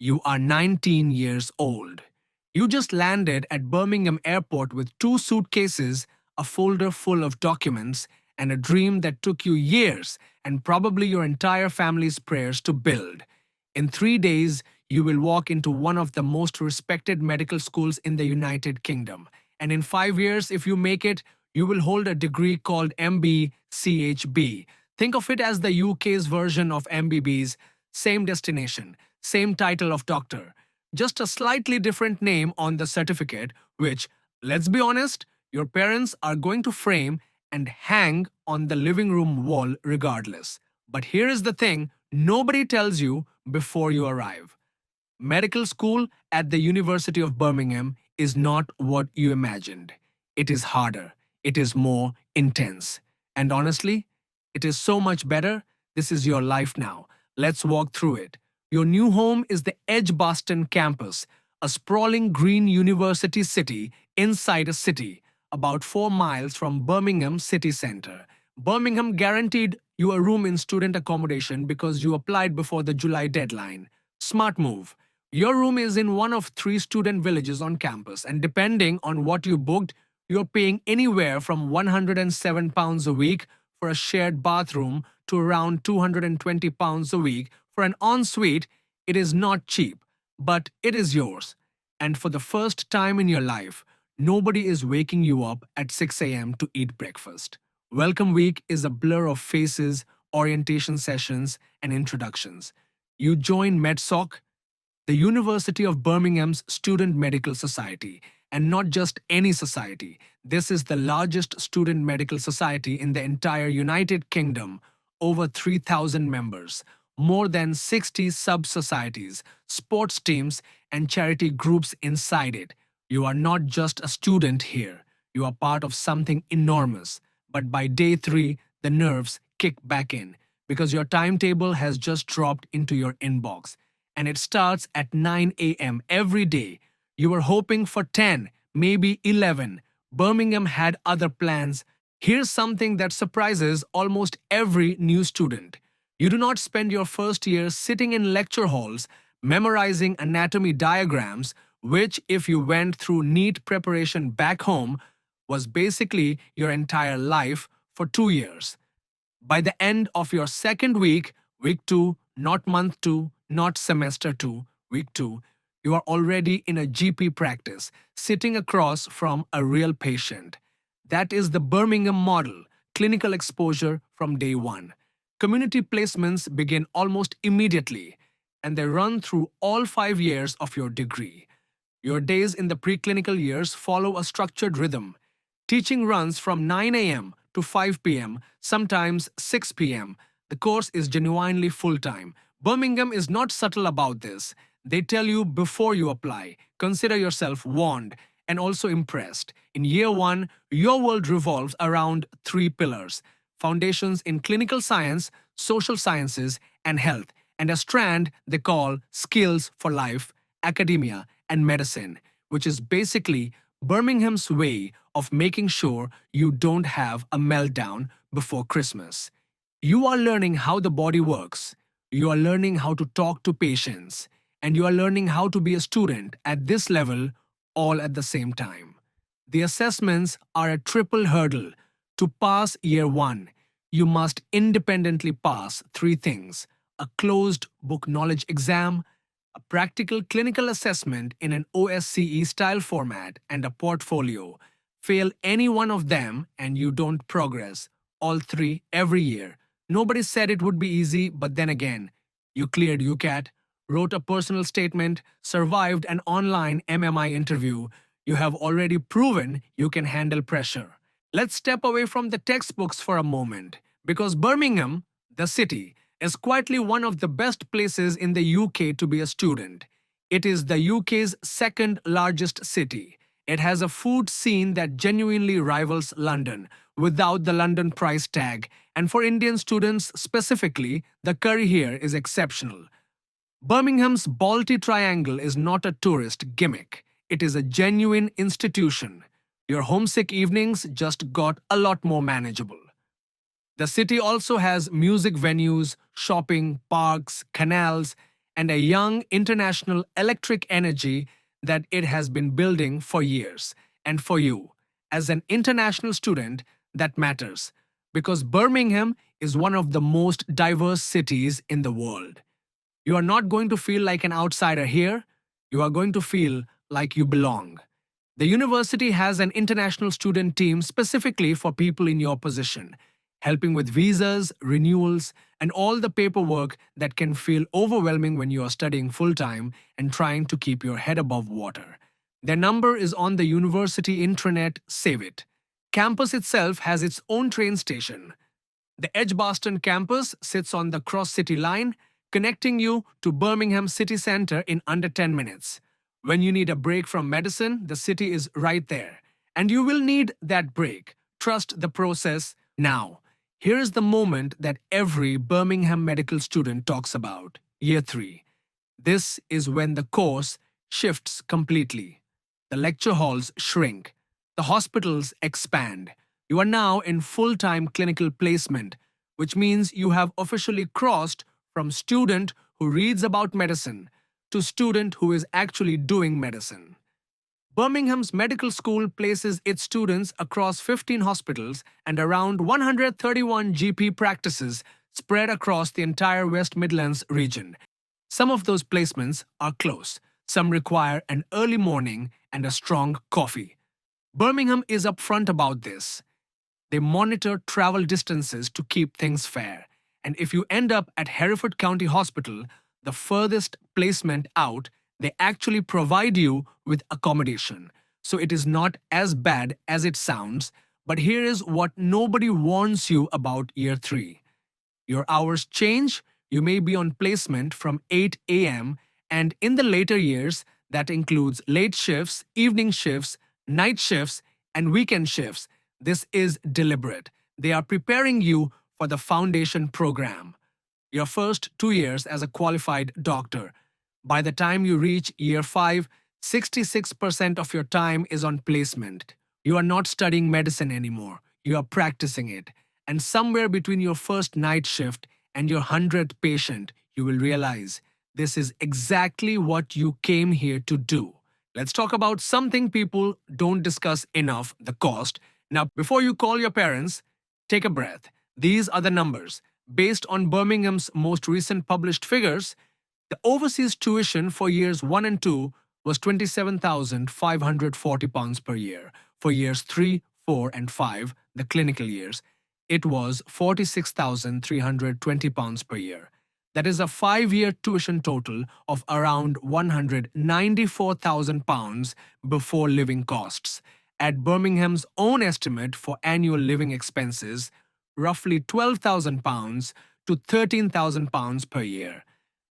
You are 19 years old. You just landed at Birmingham Airport with two suitcases, a folder full of documents, and a dream that took you years and probably your entire family's prayers to build. In 3 days, you will walk into one of the most respected medical schools in the United Kingdom. And in 5 years, if you make it, you will hold a degree called MBChB. Think of it as the UK's version of MBBS, same destination, same title of doctor, just a slightly different name on the certificate, which, let's be honest, your parents are going to frame and hang on the living room wall regardless. But here is the thing nobody tells you before you arrive. Medical school at the University of Birmingham is not what you imagined. It is harder, it is more intense. And honestly, it is so much better. This is your life now. Let's walk through it. Your new home is the Edgbaston campus, a sprawling green university city inside a city, about 4 miles from Birmingham city centre. Birmingham guaranteed you a room in student accommodation because you applied before the July deadline. Smart move. Your room is in one of 3 student villages on campus, and depending on what you booked, you're paying anywhere from £107 a week for a shared bathroom to around £220 a week for an ensuite. It is not cheap, but it is yours. And for the first time in your life, nobody is waking you up at 6 a.m. to eat breakfast. Welcome week is a blur of faces, orientation sessions, and introductions. You join MedSoc, the University of Birmingham's Student Medical Society, and not just any society. This is the largest student medical society in the entire United Kingdom, over 3,000 members, more than 60 sub-societies, sports teams, and charity groups inside it. You are not just a student here, you are part of something enormous. But by day 3, the nerves kick back in because your timetable has just dropped into your inbox and it starts at 9 a.m. every day. You were hoping for 10, maybe 11. Birmingham had other plans. Here's something that surprises almost every new student. You do not spend your first year sitting in lecture halls memorizing anatomy diagrams, which, if you went through neat preparation back home, was basically your entire life for 2 years. By the end of your second week, week 2, not month 2, not semester 2, week 2, you are already in a GP practice, sitting across from a real patient. That is the Birmingham model, clinical exposure from day 1. Community placements begin almost immediately, and they run through all 5 years of your degree. Your days in the preclinical years follow a structured rhythm. Teaching runs from 9 a.m. to 5 p.m., sometimes 6 p.m. The course is genuinely full-time. Birmingham is not subtle about this. They tell you before you apply. Consider yourself warned and also impressed. In year 1, your world revolves around 3 pillars: foundations in clinical science, social sciences, and health, and a strand they call skills for life, academia, and medicine, which is basically Birmingham's way of making sure you don't have a meltdown before Christmas. You are learning how the body works, you are learning how to talk to patients, and you are learning how to be a student at this level all at the same time. The assessments are a triple hurdle. To pass year 1, you must independently pass 3 things: a closed book knowledge exam, a practical clinical assessment in an OSCE style format, and a portfolio. Fail any one of them and you don't progress. All 3 every year. Nobody said it would be easy, but then again, you cleared UCAT, wrote a personal statement, survived an online MMI interview. You have already proven you can handle pressure. Let's step away from the textbooks for a moment, because Birmingham, the city, is quietly one of the best places in the UK to be a student. It is the UK's second largest city. It has a food scene that genuinely rivals London, without the London price tag, and for Indian students specifically, the curry here is exceptional. Birmingham's Balti Triangle is not a tourist gimmick. It is a genuine institution. Your homesick evenings just got a lot more manageable. The city also has music venues, shopping, parks, canals, and a young international electric energy that it has been building for years. And for you, as an international student, that matters because Birmingham is one of the most diverse cities in the world. You are not going to feel like an outsider here. You are going to feel like you belong. The university has an international student team specifically for people in your position, helping with visas, renewals, and all the paperwork that can feel overwhelming when you are studying full time and trying to keep your head above water. Their number is on the university intranet. Save it. Campus itself has its own train station. The Edgbaston campus sits on the cross-city line, connecting you to Birmingham city centre in under 10 minutes. When you need a break from medicine, the city is right there. And you will need that break. Trust the process now. Here is the moment that every Birmingham medical student talks about. Year 3. This is when the course shifts completely. The lecture halls shrink. The hospitals expand. You are now in full-time clinical placement, which means you have officially crossed from student who reads about medicine to student who is actually doing medicine. Birmingham's medical school places its students across 15 hospitals and around 131 GP practices spread across the entire West Midlands region. Some of those placements are close. Some require an early morning and a strong coffee. Birmingham is upfront about this. They monitor travel distances to keep things fair. And if you end up at Hereford County Hospital, the furthest placement out, they actually provide you with accommodation. So it is not as bad as it sounds. But here is what nobody warns you about year 3. Your hours change. You may be on placement from 8 a.m. and in the later years, that includes late shifts, evening shifts, night shifts, and weekend shifts. This is deliberate. They are preparing you for the foundation program. Your first 2 years as a qualified doctor. By the time you reach year 5, 66% of your time is on placement. You are not studying medicine anymore. You are practicing it. And somewhere between your first night shift and your 100th patient, you will realize this is exactly what you came here to do. Let's talk about something people don't discuss enough, the cost. Now, before you call your parents, take a breath. These are the numbers. Based on Birmingham's most recent published figures, the overseas tuition for years 1 and 2 was £27,540 per year. For years 3, 4, and 5, the clinical years, it was £46,320 per year. That is a 5-year tuition total of around £194,000 before living costs. At Birmingham's own estimate for annual living expenses, roughly £12,000 to £13,000 per year.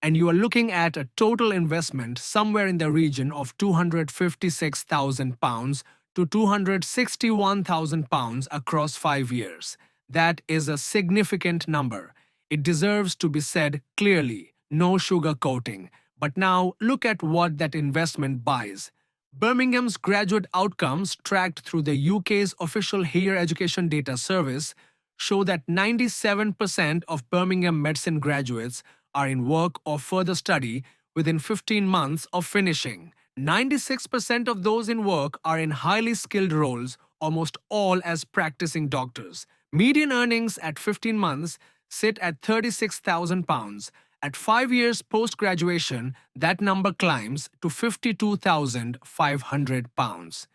And you are looking at a total investment somewhere in the region of £256,000 to £261,000 across 5 years. That is a significant number. It deserves to be said clearly, no sugarcoating. But now look at what that investment buys. Birmingham's graduate outcomes tracked through the UK's official higher education data service show that 97% of Birmingham medicine graduates are in work or further study within 15 months of finishing. 96% of those in work are in highly skilled roles, almost all as practicing doctors. Median earnings at 15 months sit at £36,000. At 5 years post-graduation, that number climbs to £52,500.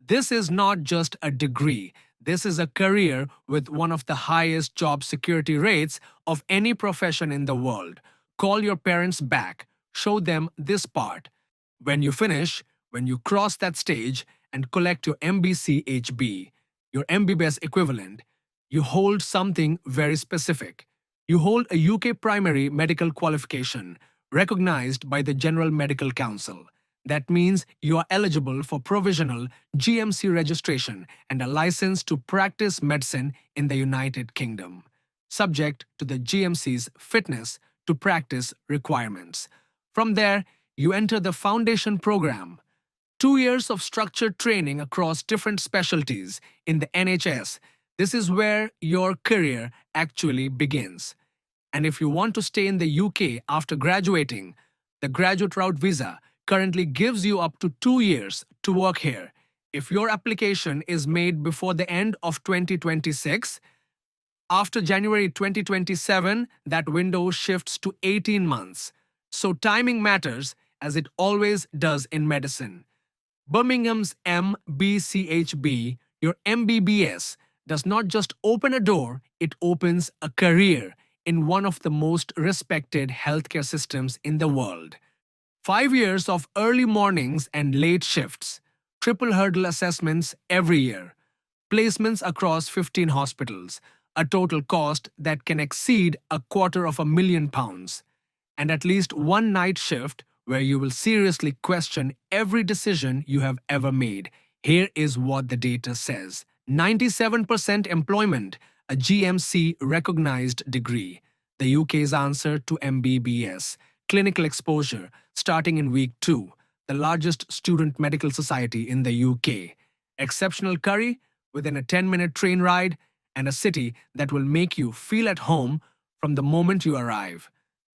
This is not just a degree. This is a career with one of the highest job security rates of any profession in the world. Call your parents back. Show them this part. When you finish, when you cross that stage and collect your MBChB, your MBBS equivalent, you hold something very specific. You hold a UK primary medical qualification recognized by the General Medical Council. That means you are eligible for provisional GMC registration and a license to practice medicine in the United Kingdom, subject to the GMC's fitness to practice requirements. From there, you enter the foundation program. 2 years of structured training across different specialties in the NHS. This is where your career actually begins. And if you want to stay in the UK after graduating, the graduate route visa currently gives you up to 2 years to work here. If your application is made before the end of 2026, after January 2027, that window shifts to 18 months. So timing matters, as it always does in medicine. Birmingham's MBChB, your MBBS, does not just open a door, it opens a career in one of the most respected healthcare systems in the world. 5 years of early mornings and late shifts, triple hurdle assessments every year, placements across 15 hospitals, a total cost that can exceed £250,000, and at least one night shift where you will seriously question every decision you have ever made. Here is what the data says: 97% employment, a GMC-recognized degree, the UK's answer to MBBS, clinical exposure starting in week 2, the largest student medical society in the UK, exceptional curry within a 10-minute train ride, and a city that will make you feel at home from the moment you arrive.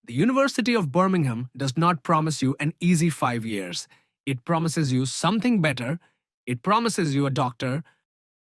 The University of Birmingham does not promise you an easy 5 years. It promises you something better. It promises you a doctor